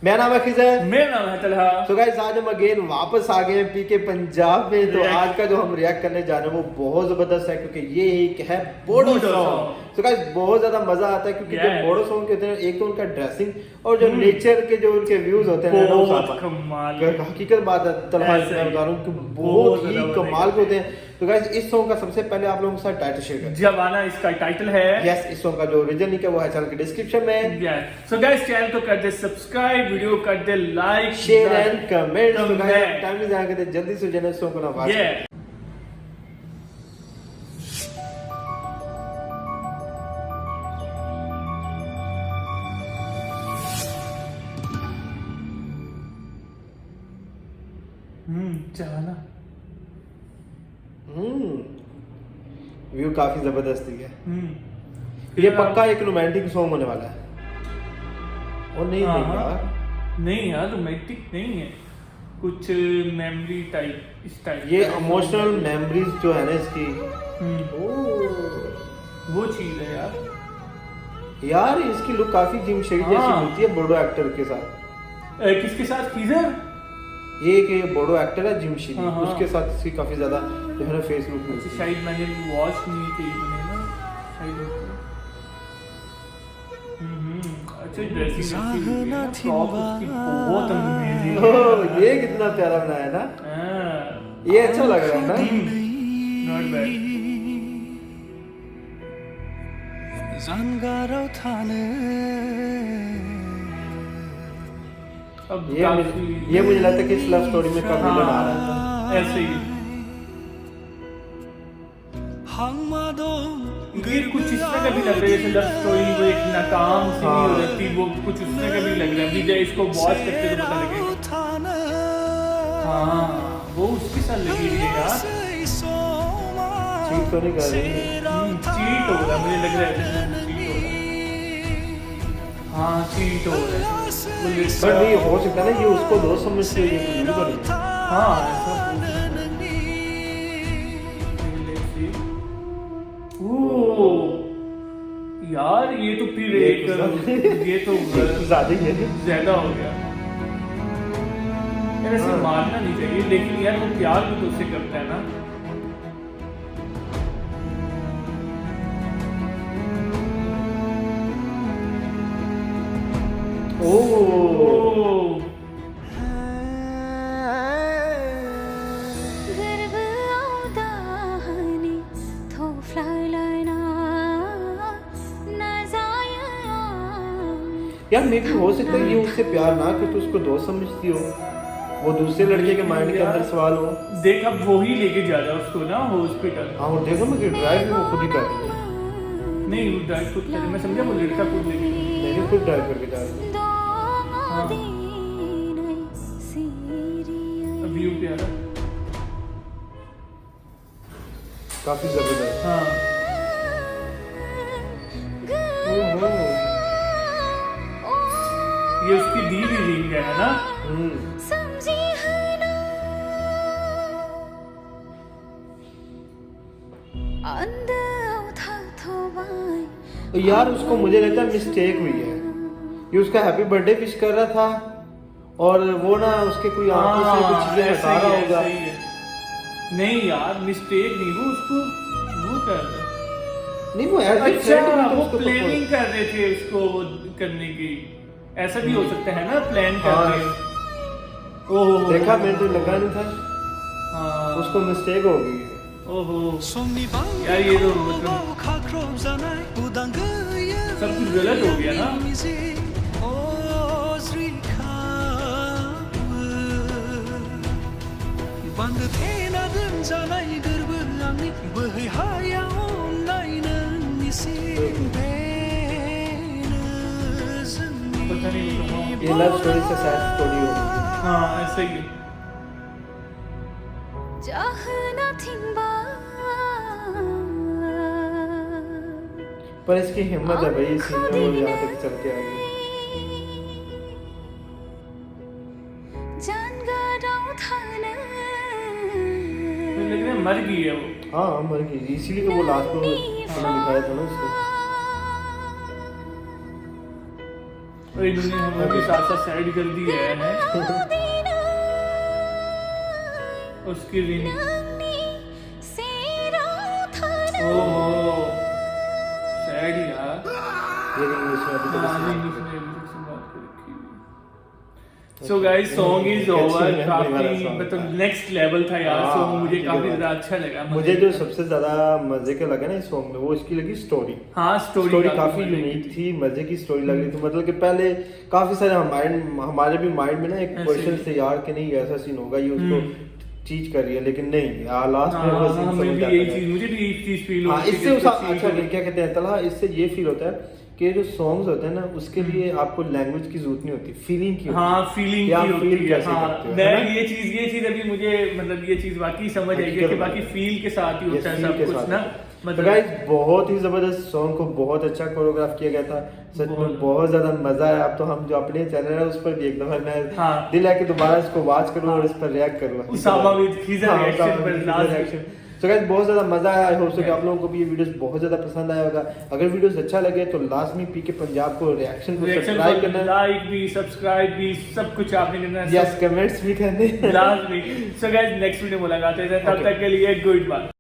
मेरा नाम है खिजर। मेरा नाम है तलहा। तो गाइस आज हम अगेन वापस आ गए हैं पीके पंजाब में। तो आज का जो हम रिएक्ट करने जा रहे हैं वो बहुत जबरदस्त है क्योंकि ये एक है बोडो सॉन्ग। तो गाइस बहुत ज्यादा मजा आता है क्योंकि जो बोडो सॉन्ग कहते हैं एक तो उनका ड्रेसिंग और जो नेचर के जो उनके व्यूज होते हैं बहुत कमाल। हकीकत बात है तलहा, मैं बता रहा हूँ कि बहुत ही कमाल के होते हैं। तो गाइस इस सॉन्ग का सबसे पहले आप लोगों के साथ टाइटल शेयर करें। जवाना इसका टाइटल है। यस, इस सॉन्ग का जो ओरिजिनल लिंक है वो है चैनल के डिस्क्रिप्शन में। सो गाइस चैनल को कर दे सब्सक्राइब, वीडियो कर they like, share and comment. तो गाइस टाइम नहीं जाया करते, जल्दी से जल्दी सॉन्ग को ना वाच करें। जवाना व्यू काफी जबरदस्त है। ये पक्का एक रोमांटिक सॉन्ग होने वाला है। और नहीं नहीं यार रोमांटिक नहीं है, कुछ मेमोरी टाइप इस टाइप। ये इमोशनल मेमोरीज जो है ना इसकी, वो चीज है यार इसकी लुक काफी जिम शेडी जैसी मिलती है बोडो एक्टर के साथ। किसके साथ? खीजर ये एक बोडो एक्टर है जिम शेडी, उसके साथ इसकी काफी ज्यादा जो है ना फेस लुक मिलती है। शायद मैंने वॉच नहीं की मैंने ना शायद। अच्छा ड्रेसिंग बहुत अमेजिंग। ये कितना प्यारा बनाया ना, ये अच्छा लग रहा है ना। Not bad. ये मुझे लगता है कि इस लव स्टोरी में काफी विलन आ रहा है ऐसे ही। ये कुछ इस तरह का भी लग रहा है जैसे लव स्टोरी वो एक नाकाम सी नहीं हो जाती, वो कुछ उस तरह का भी लग रहा है। अभी जब इसको वॉच करते तो पता लगेगा। वो उसके साथ लगी हुई है यार। चीट तो नहीं कर रही, चीट हो रहा मुझे लग रहा है। चीट हो रहा है। पर नहीं हो सकता ना ये उसको दोस्त समझते हुए ये कुछ भी करे। ऐसा यार ये तो फिर ये तो ज्यादा हो गया। ऐसे मारना नहीं चाहिए, लेकिन यार वो प्यार भी तो उससे करता है ना। यार मे भी हो सकता है ये उससे प्यार ना कर तो उसको दोस्त समझती हो, वो दूसरे लड़के के माइंड के अंदर सवाल हो। देख अब वो ही लेके जा रहा है उसको ना हॉस्पिटल। हाँ और देखो मैं ड्राइव भी वो खुद ही कर रही है। नहीं वो ड्राइव खुद कर, मैं समझा वो लड़का खुद लेके नहीं खुद ड्राइव करके जा रही है। व्यू प्यारा काफी जबरदस्त। ये उसकी दी भी रिंग है ना। तो यार उसको मुझे लगता है मिस्टेक हुई है, ये उसका हैप्पी बर्थडे विश कर रहा था और वो ना उसके कोई आंखों से कुछ चीजें हटा रहा होगा। नहीं यार मिस्टेक नहीं, वो उसको वो कर रहा नहीं, वो अच्छा वो प्लानिंग कर रहे थे उसको करने की। ऐसा भी हो सकता है ना, प्लान कर रहे। ओह देखा मैंने तो लगा नहीं था। उसको मिस्टेक हो गई। ओहो यार ये तो मतलब सब कुछ गलत हो गया ना। ये लव स्टोरी से सैड स्टोरी हो गई। ऐसे ही पर इसकी हिम्मत है भाई, इस सीन में वो यहाँ तक चल के आ गई। लग रहा है मर गई है वो। हाँ मर गई, इसीलिए तो वो लास्ट में दिखाया था ना उसने। और इन्होंने हमें भी साथ साथ साइड कर दिया है उसकी रिंग। ओहो सैड यार। ये इंग्लिश में अभी तक so guys song is over. Actually, काफी मेरा song मतलब था। नेक्स्ट लेवल था यार। हाँ, सॉन्ग मुझे ये काफी बात। ज्यादा अच्छा लगा। मुझे जो सबसे ज्यादा मजे का लगा ना इस सॉन्ग में वो इसकी लगी स्टोरी। हाँ स्टोरी काफी यूनिक थी, मजे की स्टोरी लग रही थी। मतलब कि पहले काफी सारे हमारे भी माइंड में ना एक ऐसे। क्वेश्चन थे यार कि नहीं ऐसा सीन होगा, ये उसको चीज कर रही है, लेकिन नहीं यार लास्ट में वो सीन समझ जाता है। मुझे भी यही चीज फील हाँ, होती है इससे कि उसका कुछ अच्छा चीज़- क्या कहते हैं तला, इससे ये फील होता है कि जो सॉन्ग्स होते हैं ना उसके लिए आपको लैंग्वेज की जरूरत नहीं होती, फीलिंग की होती है। हाँ फीलिंग कि आप की होती feel है। कैसे हाँ करते हो, मैं है ना? ये चीज अभी मुझे मतलब ये चीज वाकई समझ आई है हकीकत कि में। बाकी फील के साथ ही ये होता है feel सब के कुछ साथ ना। होता है। तो मतलब गाइस बहुत ही जबरदस्त सॉन्ग को बहुत अच्छा कोरियोग्राफ किया गया था, सच में बहुत। बहुत ज्यादा मजा आया। अब तो हम जो अपने चैनल है उस पर भी एक दफा मैं हाँ। दिल है कि दोबारा इसको वॉच करूं और इस पर रिएक्ट करूं। उसामा with his हाँ, reaction उसामा पर with his last में। reaction। तो गाइस बहुत ज्यादा मजा आया। आई होप सो कि आप लोगों को भी ये वीडियोस बहुत ज्यादा पसंद आया होगा। अगर वीडियोस अच्छा लगे तो लाजमी पीके पंजाब को रिएक्शन को सब्सक्राइब करना है, लाइक भी सब्सक्राइब भी सब कुछ आपने करना है। यस कमेंट्स भी करने हैं। लाजमी। सो गाइस नेक्स्ट वीडियो मुलाकात है, तब Okay. तक के लिए गुड बाय।